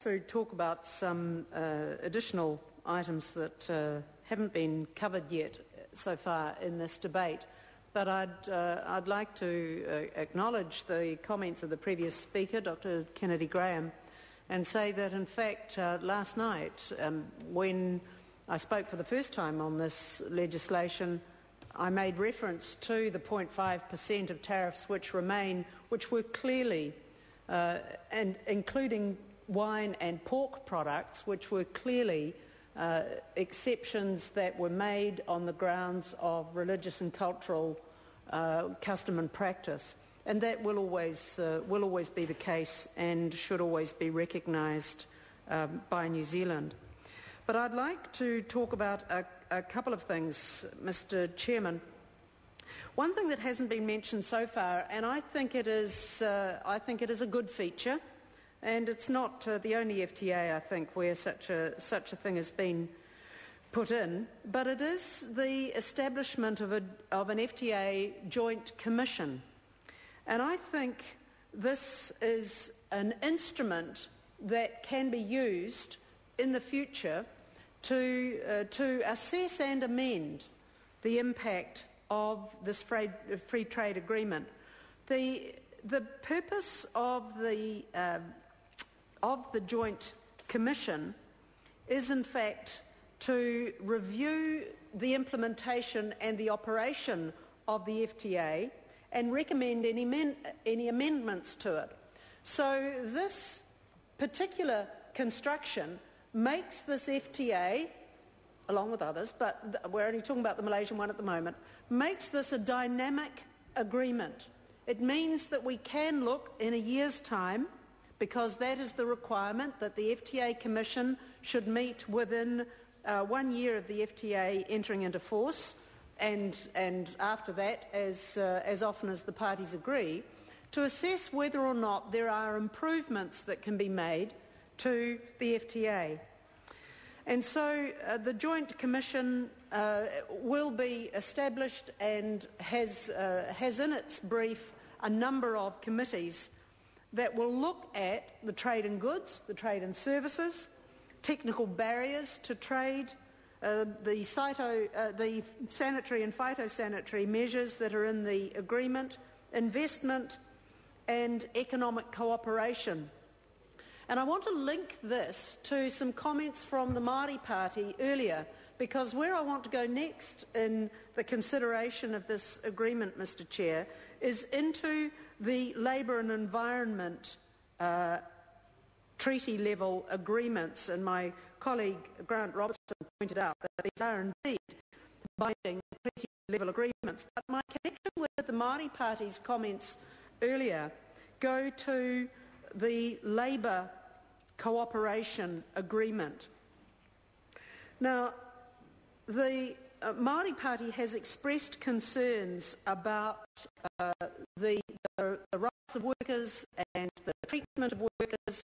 to talk about some additional items that haven't been covered yet so far in this debate, but I'd like to acknowledge the comments of the previous speaker, Dr. Kennedy Graham, and say that in fact last night when I spoke for the first time on this legislation, I made reference to the 0.5% of tariffs which remain, which were clearly, and including wine and pork products, which were clearly exceptions that were made on the grounds of religious and cultural custom and practice. And that will always be the case and should always be recognised by New Zealand. But I'd like to talk about a couple of things, Mr. Chairman. One thing that hasn't been mentioned so far, and I think it is a good feature, and it's not the only FTA, I think, where such a thing has been put in, but it is the establishment of an FTA joint commission. And I think this is an instrument that can be used in the future to assess and amend the impact of this free trade agreement. The purpose of the joint commission is in fact to review the implementation and the operation of the FTA and recommend any amendments to it. So this particular construction makes this FTA, along with others, but we're only talking about the Malaysian one at the moment, makes this a dynamic agreement. It means that we can look in a year's time, because that is the requirement, that the FTA Commission should meet within 1 year of the FTA entering into force, and after that, as often as the parties agree, to assess whether or not there are improvements that can be made to the FTA. And so the Joint Commission will be established and has in its brief a number of committees that will look at the trade in goods, the trade in services, technical barriers to trade, the sanitary and phytosanitary measures that are in the agreement, investment and economic cooperation. And I want to link this to some comments from the Māori Party earlier, because where I want to go next in the consideration of this agreement, Mr. Chair, is into the labour and environment treaty-level agreements. And my colleague Grant Robertson pointed out that these are indeed binding treaty-level agreements. But my connection with the Māori Party's comments earlier go to the labour cooperation agreement. Now, the Māori Party has expressed concerns about the rights of workers and the treatment of workers,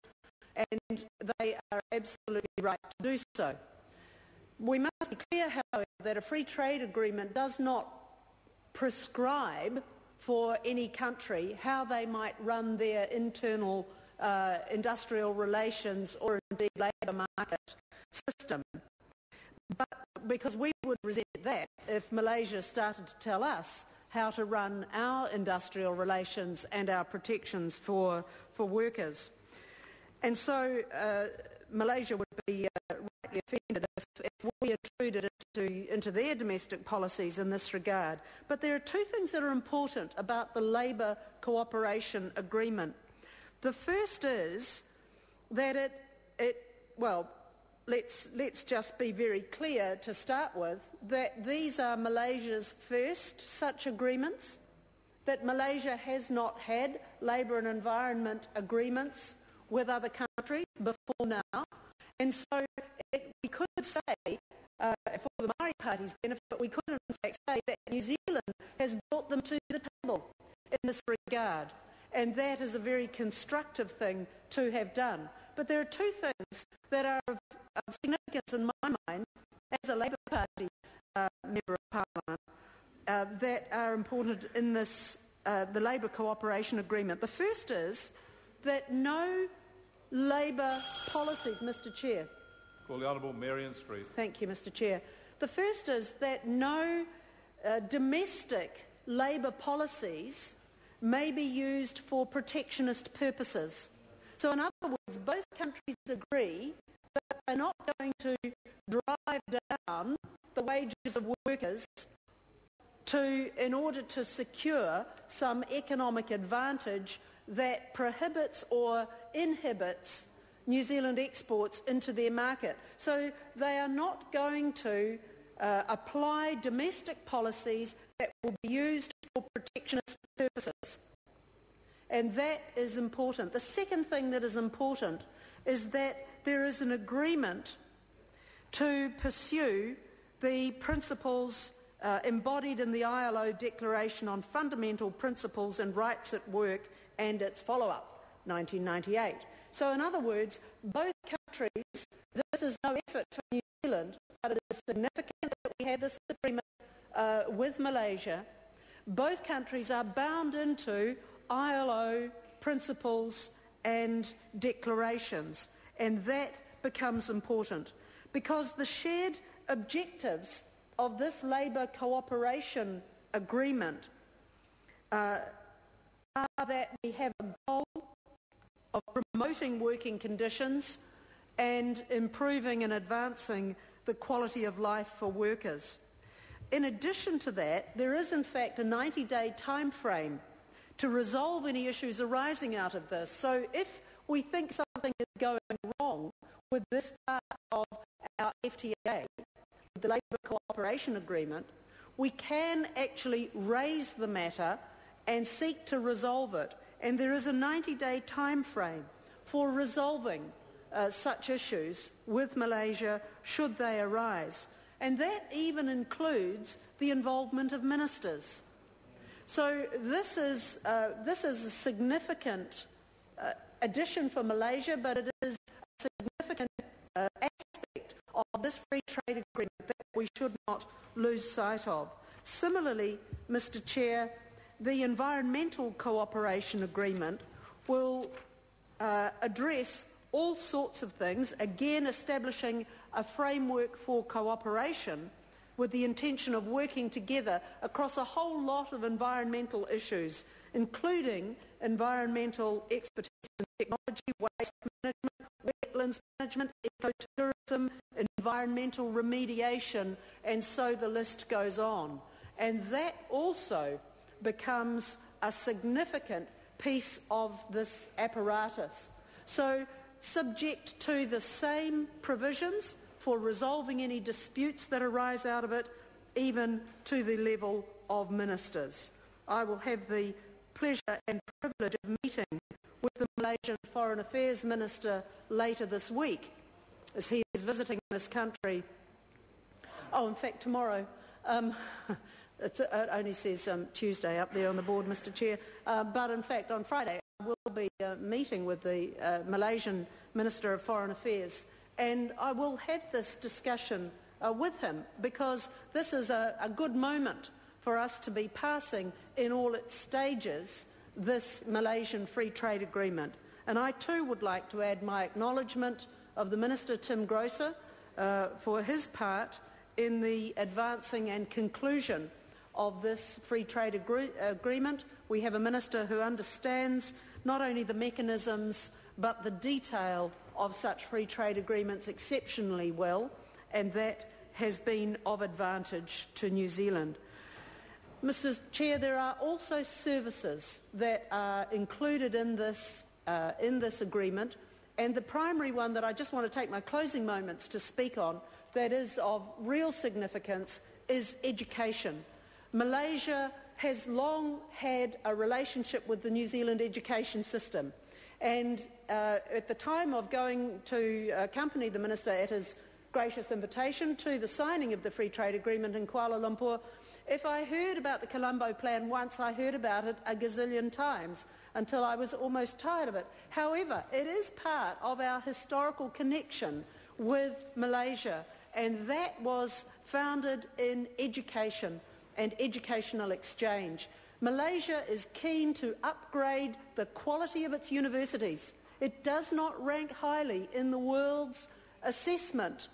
and they are absolutely right to do so. We must be clear, however, that a free trade agreement does not prescribe for any country how they might run their internal industrial relations or indeed labour market system. But because we would resent that if Malaysia started to tell us how to run our industrial relations and our protections for workers. And so Malaysia would be rightly offended if we intruded into their domestic policies in this regard. But there are two things that are important about the labour cooperation agreement. The first is that let's just be very clear to start with that these are Malaysia's first such agreements, that Malaysia has not had labour and environment agreements with other countries before now. And so we could say, for the Māori Party's benefit, we could in fact say that New Zealand has brought them to the table in this regard. And that is a very constructive thing to have done. But there are two things that are of significance in my mind as a Labour Party member of Parliament that are important in this the labour cooperation agreement. The first is that no Labour policies, Mr Chair. Call the Honourable Marion Street. Thank you, Mr Chair. The first is that no domestic Labour policies may be used for protectionist purposes. So in other words, both countries agree that they're not going to drive down the wages of workers in order to secure some economic advantage that prohibits or inhibits New Zealand exports into their market. So they are not going to apply domestic policies that will be used for protectionist purposes. And that is important. The second thing that is important is that there is an agreement to pursue the principles embodied in the ILO Declaration on Fundamental Principles and Rights at Work and its follow-up, 1998. So in other words, both countries, this is no effort for New Zealand, but it is significant that we have this agreement with Malaysia. Both countries are bound into ILO principles and declarations, and that becomes important because the shared objectives of this labour cooperation agreement are that we have a goal of promoting working conditions and improving and advancing the quality of life for workers. In addition to that, there is in fact a 90-day time frame to resolve any issues arising out of this. So if we think something is going wrong with this part of our FTA, the Labour Cooperation Agreement, we can actually raise the matter and seek to resolve it. And there is a 90-day time frame for resolving such issues with Malaysia should they arise. And that even includes the involvement of ministers. So this is a significant addition for Malaysia, but it is a significant aspect of this free trade agreement that we should not lose sight of. Similarly, Mr Chair, the Environmental Cooperation Agreement will address all sorts of things, again establishing a framework for cooperation with the intention of working together across a whole lot of environmental issues, including environmental expertise in technology, waste management, wetlands management, ecotourism, environmental remediation, and so the list goes on. And that also becomes a significant piece of this apparatus. So, subject to the same provisions for resolving any disputes that arise out of it, even to the level of ministers. I will have the pleasure and privilege of meeting with the Malaysian Foreign Affairs Minister later this week, as he is visiting this country. Oh, in fact, tomorrow. It only says Tuesday up there on the board, Mr Chair. But in fact, on Friday, I will be meeting with the Malaysian Minister of Foreign Affairs, and I will have this discussion with him, because this is a good moment for us to be passing in all its stages this Malaysian Free Trade Agreement. And I too would like to add my acknowledgement of the Minister Tim Grosser for his part in the advancing and conclusion of this free trade agreement. We have a minister who understands not only the mechanisms but the detail of such free trade agreements exceptionally well, and that has been of advantage to New Zealand. Mr Chair, there are also services that are included in this agreement, and the primary one that I just want to take my closing moments to speak on that is of real significance is education. Malaysia has long had a relationship with the New Zealand education system, and at the time of going to accompany the Minister at his gracious invitation to the signing of the Free Trade Agreement in Kuala Lumpur, if I heard about the Colombo Plan once, I heard about it a gazillion times until I was almost tired of it. However, it is part of our historical connection with Malaysia, and that was founded in education and educational exchange. Malaysia is keen to upgrade the quality of its universities. It does not rank highly in the world's assessment